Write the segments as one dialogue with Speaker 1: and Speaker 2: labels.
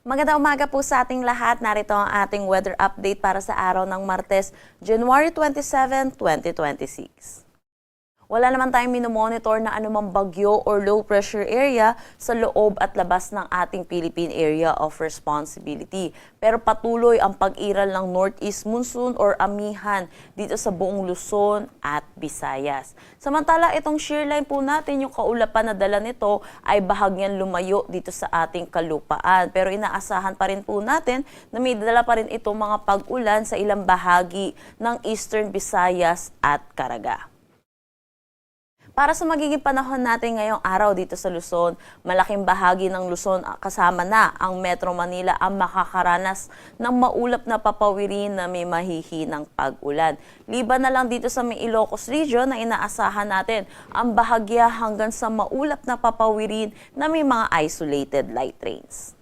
Speaker 1: Magandang umaga po sa ating lahat. Narito ang ating weather update para sa araw ng Martes, January 27, 2026. Wala naman tayong minomonitor na anumang bagyo or low pressure area sa loob at labas ng ating Philippine Area of Responsibility. Pero patuloy ang pag-iral ng northeast monsoon or amihan dito sa buong Luzon at Visayas. Samantala, itong shear line po natin, yung kaulapan na dala nito ay bahagyang lumayo dito sa ating kalupaan. Pero inaasahan pa rin po natin na may dala pa rin itong mga pag-ulan sa ilang bahagi ng Eastern Visayas at Caraga. Para sa magiging panahon natin ngayong araw dito sa Luzon, malaking bahagi ng Luzon kasama na ang Metro Manila ang makakaranas ng maulap na papawirin na may mahihinang pag-ulan. Liban na lang dito sa may Ilocos Region na inaasahan natin ang bahagya hanggang sa maulap na papawirin na may mga isolated light rains.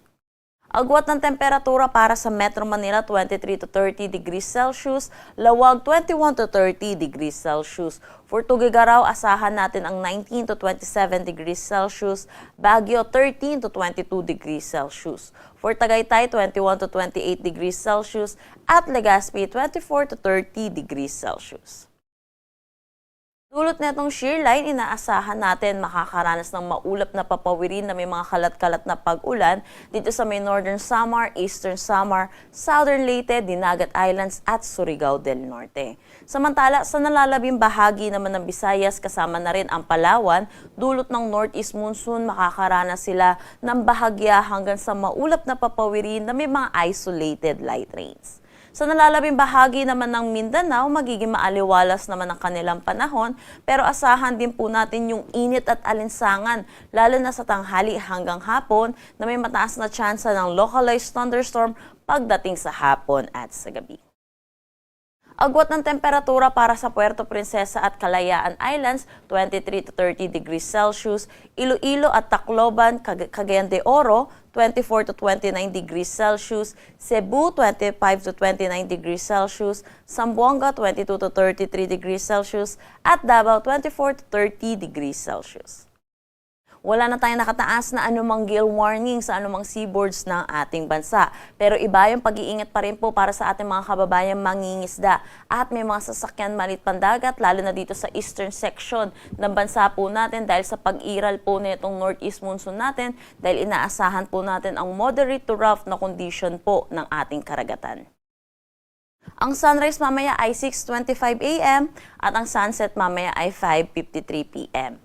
Speaker 1: Agwat ng temperatura para sa Metro Manila 23 to 30 degrees Celsius, Lawag 21 to 30 degrees Celsius. For Tuguegarao, asahan natin ang 19 to 27 degrees Celsius, Baguio 13 to 22 degrees Celsius. For Tagaytay, 21 to 28 degrees Celsius at Legazpi 24 to 30 degrees Celsius. Dulot netong shear line, inaasahan natin makakaranas ng maulap na papawirin na may mga kalat-kalat na pag-ulan dito sa may Northern Samar, Eastern Samar, Southern Leyte, Dinagat Islands at Surigao del Norte. Samantala, sa nalalabing bahagi naman ng Visayas kasama na rin ang Palawan, dulot ng northeast monsoon, makakaranas sila ng bahagya hanggang sa maulap na papawirin na may mga isolated light rains. Sa nalalabing bahagi naman ng Mindanao, magiging maaliwalas naman ang kanilang panahon, pero asahan din po natin yung init at alinsangan, lalo na sa tanghali hanggang hapon na may mataas na tsansa ng localized thunderstorm pagdating sa hapon at sa gabi. Agwat ng temperatura para sa Puerto Princesa at Kalayaan Islands, 23 to 30 degrees Celsius, Iloilo at Tacloban, Cagayan de Oro, 24 to 29 degrees Celsius, Cebu, 25 to 29 degrees Celsius, Zamboanga, 22 to 33 degrees Celsius, at Davao, 24 to 30 degrees Celsius. Wala na tayong nakataas na anumang gale warning sa anumang seaboards ng ating bansa. Pero iba yung pag-iingat pa rin po para sa ating mga kababayang mangingisda at may mga sasakyan malit pandagat lalo na dito sa eastern section ng bansa po natin dahil sa pag-iral po nitong northeast monsoon natin dahil inaasahan po natin ang moderate to rough na condition po ng ating karagatan. Ang sunrise mamaya ay 6:25 a.m. at ang sunset mamaya ay 5:53 p.m.